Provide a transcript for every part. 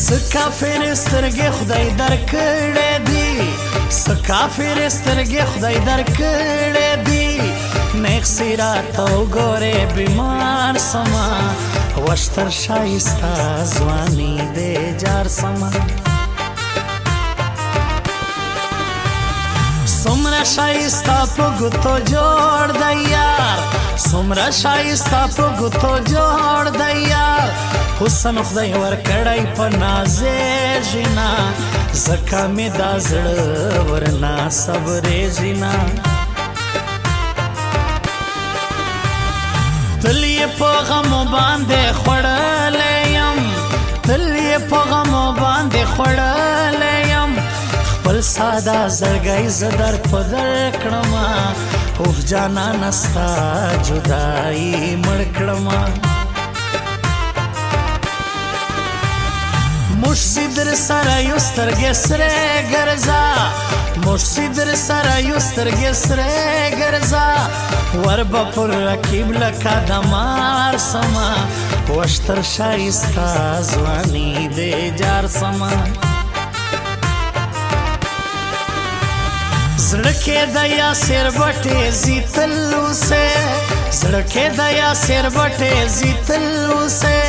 سکافر سترګې خدای درکړې دي سکافر سترګې خدای درکړې دي نیک سیرات وګورې بیمار سما وشتر شایسته ځواني دې جار سما څومره شایسته په ګوتو جوړ دی یار څومره شایسته په ګوتو جوړ دی یار حسن خدای ورکړی په نازېږي نه ځکه مې دا زړه ورنه صبرېږي نه تل یې په غمو باندې خوړلی یم تل یې په غمو باندې خوړلی یم خپل ساده زړګی زه در په در کړمه اوف جانانه ستا جدایي مړ کړمه موږ چې در سره یو سترګې سرې ګرځه موږ چې در سره یو سترګې سرې ګرځه ور به پر رقیب لکه د مار سمه وشتر ښایسته ځواني دې جار سمه زړه کې د یاسر بټې زی تل اوسې زړه کې د یاسر بټې زی تل اوسې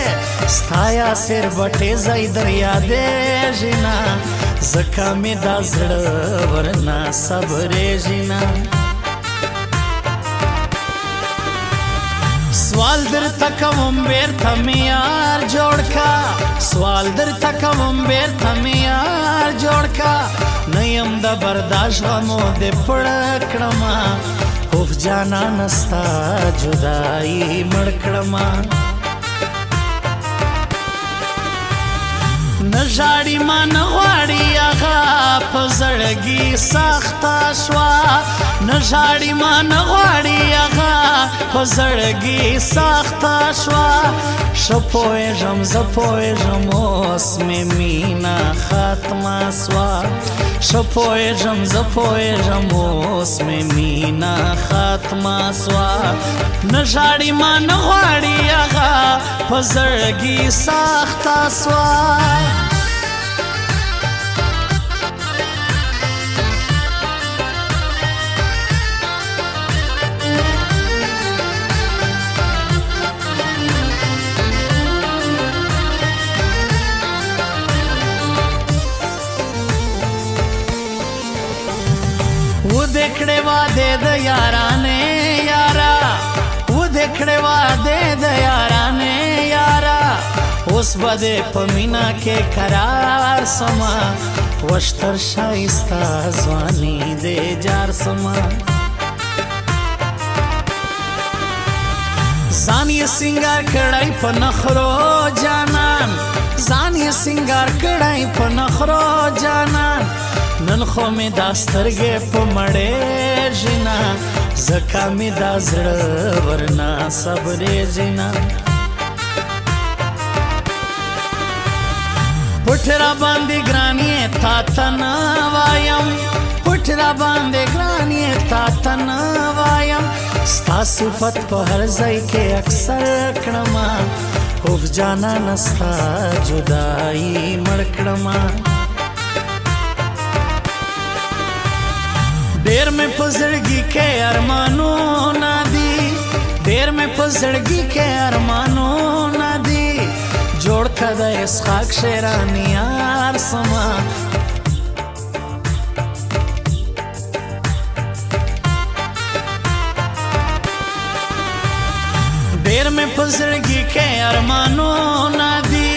ستا یاسر بټې زی در یادېږي نه ځکه مې دا زړه ورنه صبرېږي نه سوال درته کوم بیرته مې یار جوړ کا سوال درته کوم بیرته مې یار جوړ کا نه یم د برداشت غمو دې پړه کړمه اوف جانانه ستا جدایي مړ کړمه نه ژاړي ما نه غواړي هغه په زړګي سخته شوه نه ژاړي ما نه غواړي هغه په زړګي سخته شوه ښه پوهېږم زه پوهېږم اوس مې مینه ختمه سوه ښه پوهېږم زه پوهېږم اوس مې مینه ختمه سوه نه ژاړي ما نه غواړي هغه په زړګي سخته سوه ودې کړې وعدې د یارانې یاره ودې کړې وعدې د یارانې یاره اوس به دې په مینه کې قرار سمه وشتر ښایسته ځواني دې جار سمه ځان یې سینګار کړی په نخرو جانان ځان یې سینګار کړی په نخرو جانان نن خو مې دا سترګې په مړېږي نه ځکه مې دا زړه ورنه صبرېږي نه پټ را باندې ګران یې تا ته نه وایم پټ را باندې ګران یې تا ته نه وایم ستا صفت په هر ځای کې اکثر کړمه اوف جانانه ستا جدایي مړ کړمه ډېر مې په زړګي کې ارمانونه دي ډېر مې په زړګي کې ارمانونه دي جوړ که د اسحاق شیراني یار سمه ډېر مې په زړګي کې ارمانونه دي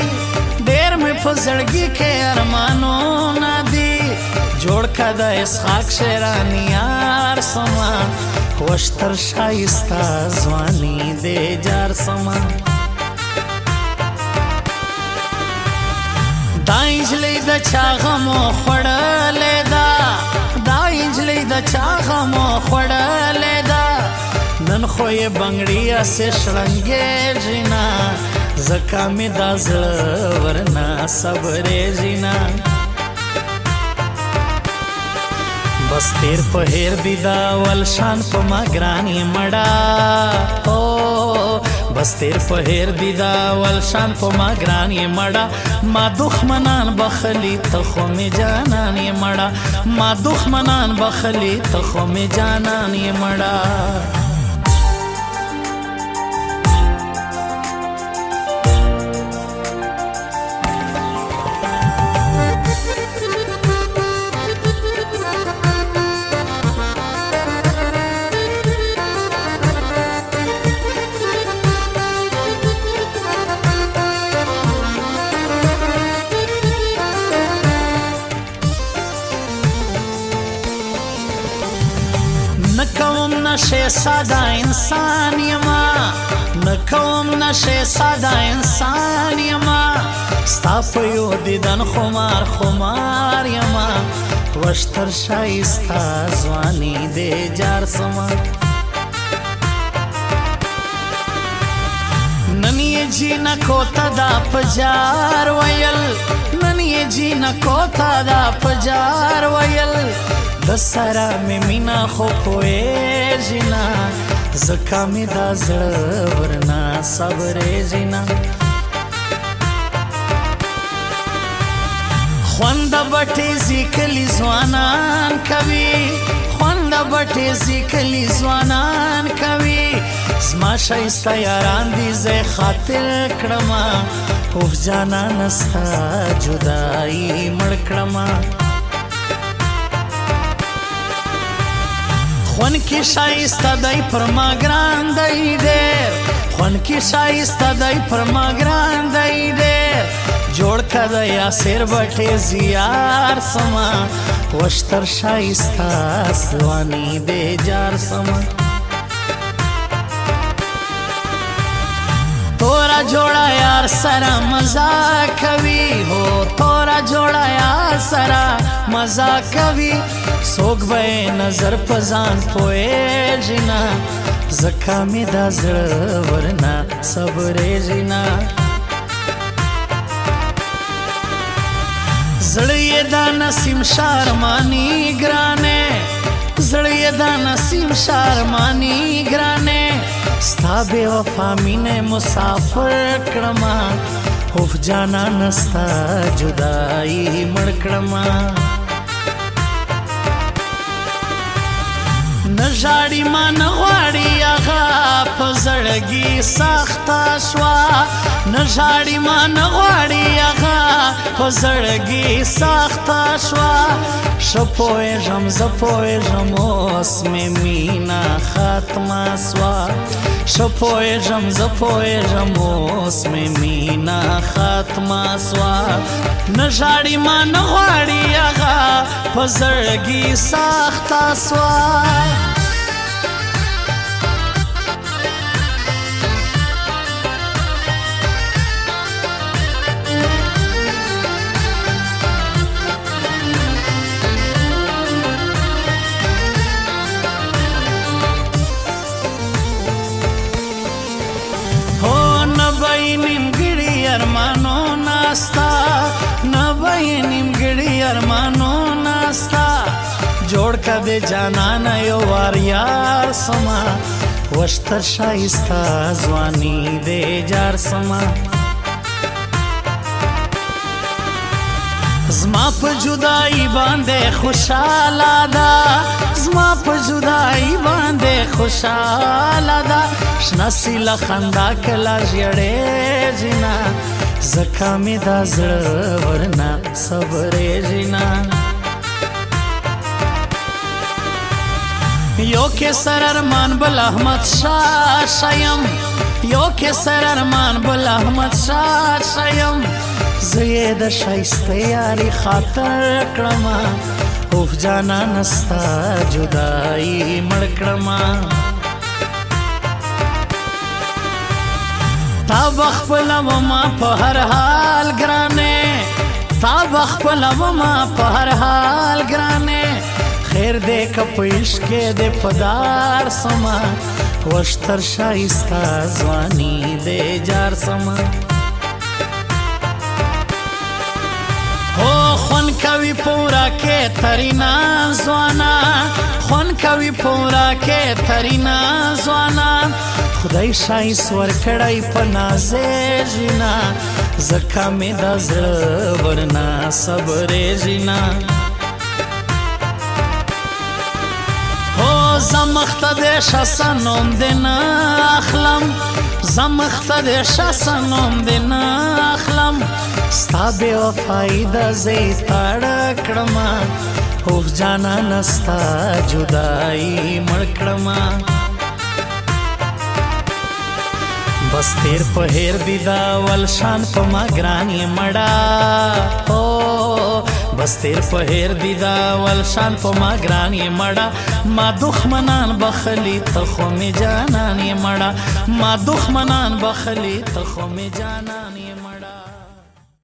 ډېر مې په زړګي کې ارمانونه دي جوړ که د اسحاق شیراني یار سمه وشتر ښایسته ځواني دې جار سمه دا نجلۍ د چا غمو خوړلې ده دا نجلۍ د چا غمو خوړلې ده نن خو یې بنګړي هسې شړنګېږي نه ځکه مې دا زړه ورنه صبرېږي نه بس تیر په هیر دی دا ول شان په ما ګرانې مړه بس تیر په هیر دی دا ول شان په ما ګران یې مړه ما دښمنان بخلی ته خو مې جانان یې مړه ما دښمنان بخلی ته خو مې جانان یې مړه نکوم نشه ساده انسان یما نکوم نشه ساده انسان یما ستا په یو دیدن خمار خمار یما وشتر شایسته ځواني دې جار سما نن یې جینکو ته دا په جار ویل نن یې جینکو ته دا په جار ویل د سره مې مینا خو پوهېږي نه ځکه مې دا زړه ورنه صبرېږي نه خونده به ټیزي کلي ځوانان کوي خونده به ټیزي کلي ځوانان کوي زما ښایسته یاران دي زه یې خاطر کړمه اوف جانانه ستا جدایي مړ کړمه خون کی شایسته دی پر ما ګران دی ډېر خون کی شایسته دی پر ما ګران دی ډېر جوړ که د یاسر بټې زیار سما وشتر شایسته ځواني دې جار سما تورا جوړه یار سره مزه کوي هو تورا جوړه یار سره مزه کوي څوک به نظر په ځان پوهېږي نه ځکه مې دا زړه ورنه صبرېږي نه زړه یې دا نسیم شارماني ګرانې زړه یې دا نسیم شارماني ګرانې ستا بې وفا مینې مسافر کړمه اوف جانانه ستا جدایي مړ کړمه نژاړي ما نه غواړي هغه په زړګي سخته شوه نژاړي ما نه غواړي هغه په زړګي سخته شوه ښه پوهېږم زه پوهېږم اوس مې مینا ختمه سوه ښه پوهېږم زه پوهېږم اوس مې مینا ختمه سوه نژاړي ما نه غواړي هغه په زړګي سخته سوه ارمانو ناستا نبای نیمګړي ارمانو ناستا جوړ که د جانان یو وار یار سما وشتر شایسته ځواني دې جار سما زما په جدایي باندې خوشاله ده زما په جدایي باندې خوشاله ده شنه سیله خندا کله ژړېږي نه ځکه مې دا زړه ورنه صبرېږي نه یو کیسر ارمان بل احمد شاه شیم یو کیسر ارمان بل احمد شاه شیم زه یې د ښایسته یاري خاطر کړمه اوف جانانه ستا جدایي مړ کړمه تا بخپله وما په هر حال ګرانې تا بخپله وما په هر حال ګرانې خیر دې که په عشق کې دې پدار سما وشتر شایسته ځواني دې جار سما هو خون کوي کوي پورا کې ترینا ځوانا خون کوي پورا کې ترینا ځوانا خدای شایس ورکړی په نازې ژینا زکه مې د زړه ورنا صبرې ژینا هو زمخته د شاسنوم د نه اخلم زمخته د شاسنوم د نه اخلم ستا بې وفایي د زه تاړه کړمه اوف جانانه ستا جدایي مړ کړمه بس تیر په هیر دی دا ول شان په ما ګرانی مړه او بس تیر په هیر دی دا ول شان په ما ګرانی مړه ما دښمنان بخلی ته خو می جانان مړه ما دښمنان بخلی ته خو می جانان مړه